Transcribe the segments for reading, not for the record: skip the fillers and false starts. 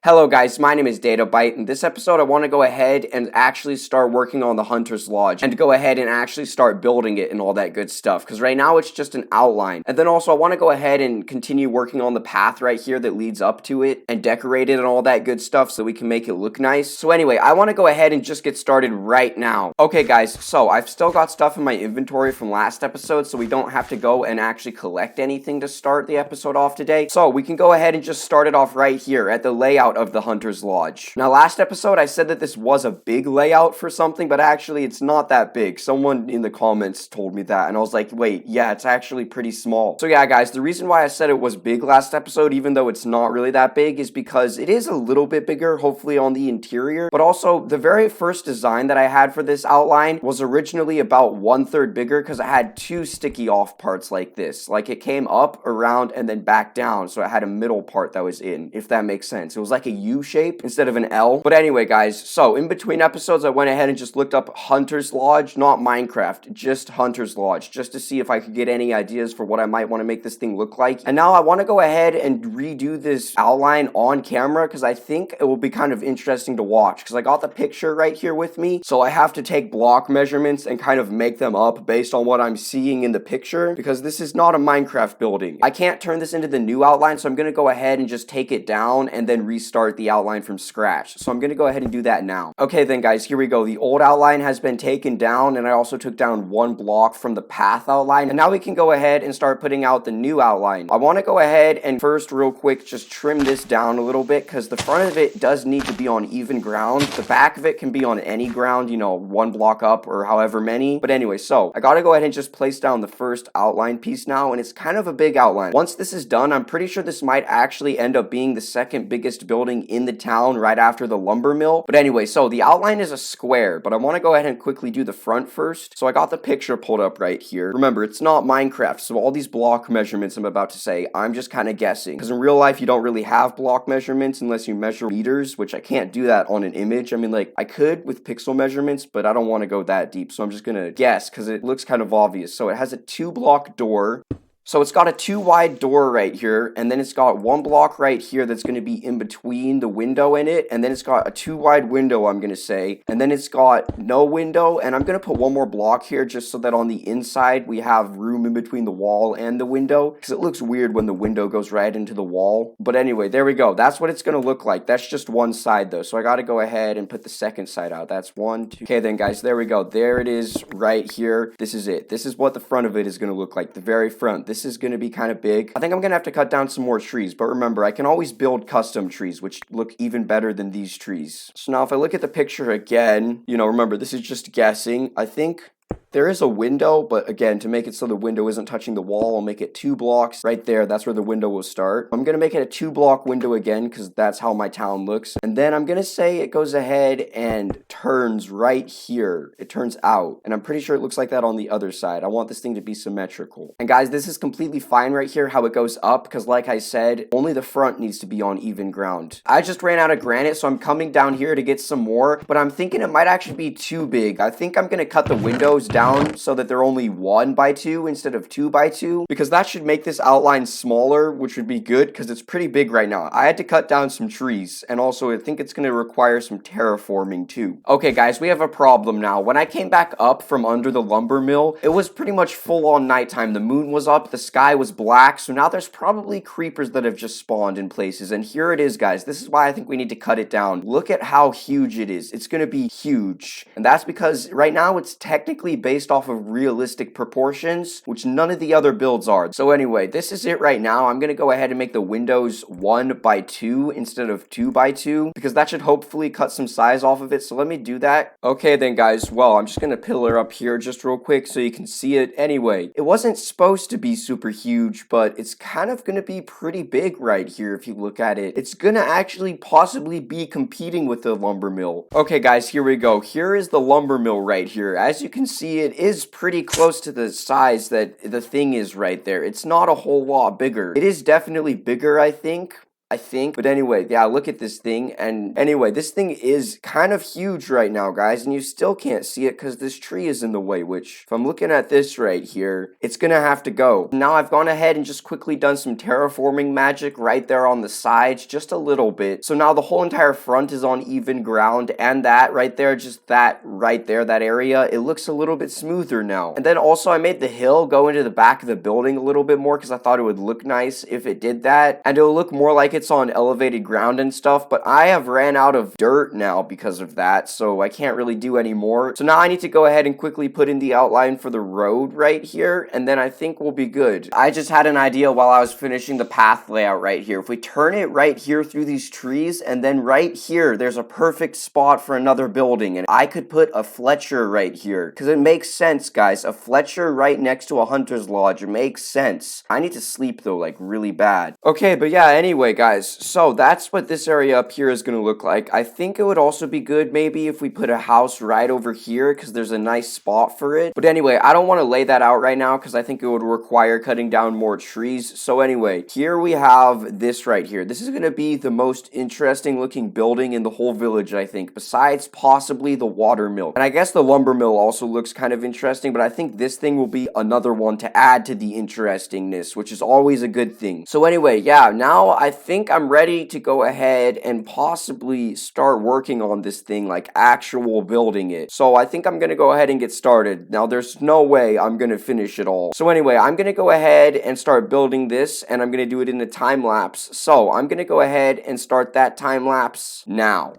Hello guys, my name is DatabyteMC. In this episode I want to go ahead and actually start working on the Hunter's Lodge and go ahead and actually start building it and all that good stuff, because right now it's just an outline. And then also I want to go ahead and continue working on the path right here that leads up to it and decorate it and all that good stuff so we can make it look nice. So anyway, I want to go ahead and just get started right now. Okay guys, so I've still got stuff in my inventory from last episode, so we don't have to go and actually collect anything to start the episode off today. So we can go ahead and just start it off right here at the layout of the Hunter's Lodge. Now last episode I said that this was a big layout for something, but actually it's not that big. Someone in the comments told me that and I was like, wait, yeah, it's actually pretty small. So yeah guys, the reason why I said it was big last episode, even though it's not really that big, is because it is a little bit bigger, hopefully on the interior, but also the very first design that I had for this outline was originally about 1/3 bigger because it had two sticky off parts like this. Like it came up, around, and then back down, so it had a middle part that was in, if that makes sense. It was like a U shape instead of an L. But anyway guys, so in between episodes I went ahead and just looked up Hunter's Lodge, not Minecraft, just Hunter's Lodge, just to see if I could get any ideas for what I might want to make this thing look like. And now I want to go ahead and redo this outline on camera because I think it will be kind of interesting to watch, because I got the picture right here with me, so I have to take block measurements and kind of make them up based on what I'm seeing in the picture, because this is not a Minecraft building. I can't turn this into the new outline, so I'm going to go ahead and just take it down and then restart the outline from scratch. So I'm going to go ahead and do that now. Okay then guys, here we go. The old outline has been taken down, and I also took down one block from the path outline, and now we can go ahead and start putting out the new outline. I want to go ahead and first real quick just trim this down a little bit, because the front of it does need to be on even ground. The back of it can be on any ground, you know, one block up or however many. But anyway, so I got to go ahead and just place down the first outline piece now, and it's kind of a big outline. Once this is done, I'm pretty sure this might actually end up being the second biggest building in the town right after the lumber mill. But anyway, so the outline is a square, but I want to go ahead and quickly do the front first. So I got the picture pulled up right here. Remember, it's not Minecraft, so all these block measurements I'm about to say, I'm just kind of guessing, because in real life you don't really have block measurements unless you measure meters, which I can't do that on an image. I mean, like, I could with pixel measurements, but I don't want to go that deep, so I'm just gonna guess because it looks kind of obvious. So it has a 2-block door. So it's got a 2-wide door right here, and then it's got 1 block right here that's going to be in between the window and it, and then it's got a 2-wide window, I'm going to say, and then it's got no window, and I'm going to put 1 more block here just so that on the inside we have room in between the wall and the window, because it looks weird when the window goes right into the wall. But anyway, there we go. That's what it's going to look like. That's just one side though, so I got to go ahead and put the second side out. That's 1, 2. Okay then guys, there we go. There it is right here. This is it. This is what the front of it is going to look like, the very front. This is going to be kind of big. I think I'm going to have to cut down some more trees, but remember, I can always build custom trees, which look even better than these trees. So now if I look at the picture again, you know, remember, this is just guessing. I think there is a window, but again, to make it so the window isn't touching the wall, I'll make it 2 blocks right there. That's where the window will start. I'm going to make it a 2-block window again because that's how my town looks. And then I'm going to say it goes ahead and turns right here. It turns out. And I'm pretty sure it looks like that on the other side. I want this thing to be symmetrical. And guys, this is completely fine right here how it goes up, because like I said, only the front needs to be on even ground. I just ran out of granite, so I'm coming down here to get some more, but I'm thinking it might actually be too big. I think I'm going to cut the windows down so that they're only 1x2 instead of 2x2, because that should make this outline smaller, which would be good because it's pretty big right now. I had to cut down some trees, and also I think it's going to require some terraforming too. Okay guys, we have a problem now. When I came back up from under the lumber mill, it was pretty much full on nighttime. The moon was up, the sky was black, so now there's probably creepers that have just spawned in places, and here it is guys. This is why I think we need to cut it down. Look at how huge it is. It's going to be huge, and that's because right now it's technically based off of realistic proportions, which none of the other builds are. So anyway, this is it right now. I'm going to go ahead and make the windows 1x2 instead of 2x2, because that should hopefully cut some size off of it. So let me do that. Okay then guys, well, I'm just going to pillar up here just real quick so you can see it. Anyway, it wasn't supposed to be super huge, but it's kind of going to be pretty big right here if you look at it. It's going to actually possibly be competing with the lumber mill. Okay guys, here we go. Here is the lumber mill right here. As you can see, it is pretty close to the size that the thing is right there. It's not a whole lot bigger. It is definitely bigger, I think. I think. But anyway, yeah, look at this thing. And anyway, this thing is kind of huge right now, guys, and you still can't see it because this tree is in the way, which if I'm looking at this right here, it's gonna have to go. Now I've gone ahead and just quickly done some terraforming magic right there on the sides, just a little bit. So now the whole entire front is on even ground, and that right there, just that right there, that area, it looks a little bit smoother now. And then also I made the hill go into the back of the building a little bit more because I thought it would look nice if it did that, and it'll look more like it's on elevated ground and stuff. But I have ran out of dirt now because of that, so I can't really do any more. So now I need to go ahead and quickly put in the outline for the road right here, and then I think we'll be good. I just had an idea while I was finishing the path layout right here. If we turn it right here through these trees, and then right here there's a perfect spot for another building, and I could put a Fletcher right here because it makes sense, guys. A Fletcher right next to a hunter's lodge, it makes sense. I need to sleep though, like really bad. Okay, but yeah, anyway guys, so that's what this area up here is gonna look like. I think it would also be good maybe if we put a house right over here because there's a nice spot for it. But anyway, I don't want to lay that out right now because I think it would require cutting down more trees. So anyway, here we have this right here. This is gonna be the most interesting looking building in the whole village, I think, besides possibly the water mill. And I guess the lumber mill also looks kind of interesting, but I think this thing will be another one to add to the interestingness, which is always a good thing. So anyway, yeah, now I think I'm ready to go ahead and possibly start working on this thing, like actual building it. So I think I'm gonna go ahead and get started. Now there's no way I'm gonna finish it all. So anyway, I'm gonna go ahead and start building this, and I'm gonna do it in a time lapse. So I'm gonna go ahead and start that time lapse now.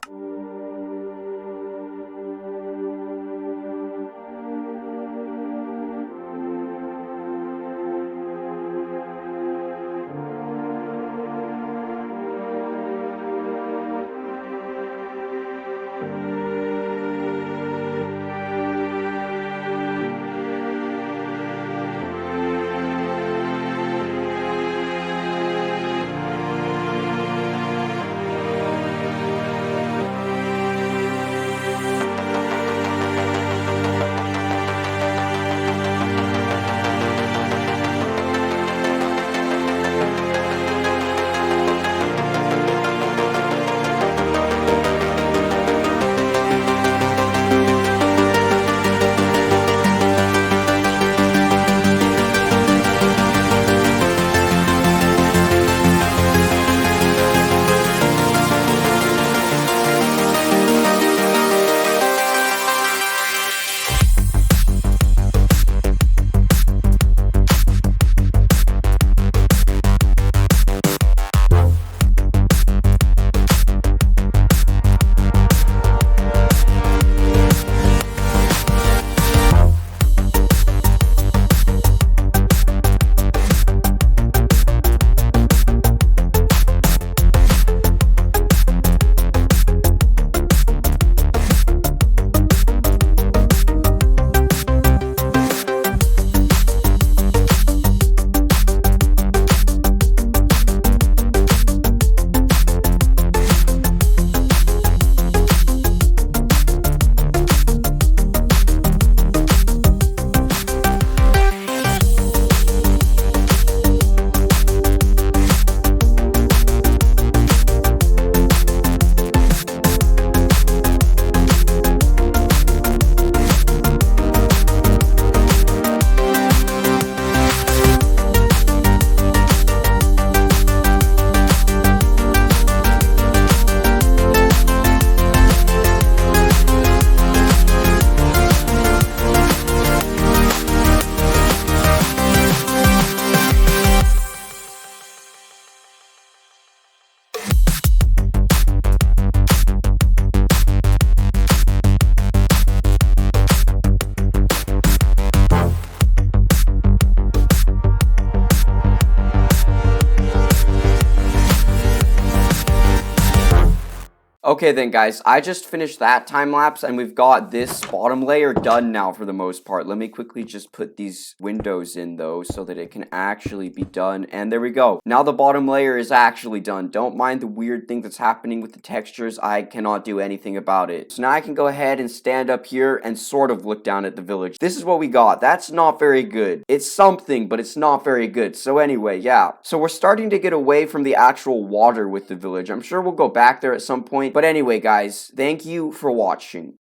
Okay then guys, I just finished that time lapse and we've got this bottom layer done now for the most part. Let me quickly just put these windows in though so that it can actually be done. And there we go. Now the bottom layer is actually done. Don't mind the weird thing that's happening with the textures. I cannot do anything about it. So now I can go ahead and stand up here and sort of look down at the village. This is what we got. That's not very good. It's something, but it's not very good. So anyway, yeah. So we're starting to get away from the actual water with the village. I'm sure we'll go back there at some point. But anyway, guys, thank you for watching.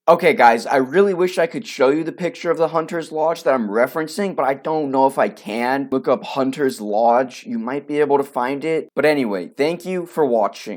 Okay, guys, I really wish I could show you the picture of the Hunter's Lodge that I'm referencing, but I don't know if I can. Look up Hunter's Lodge. You might be able to find it. But anyway, thank you for watching.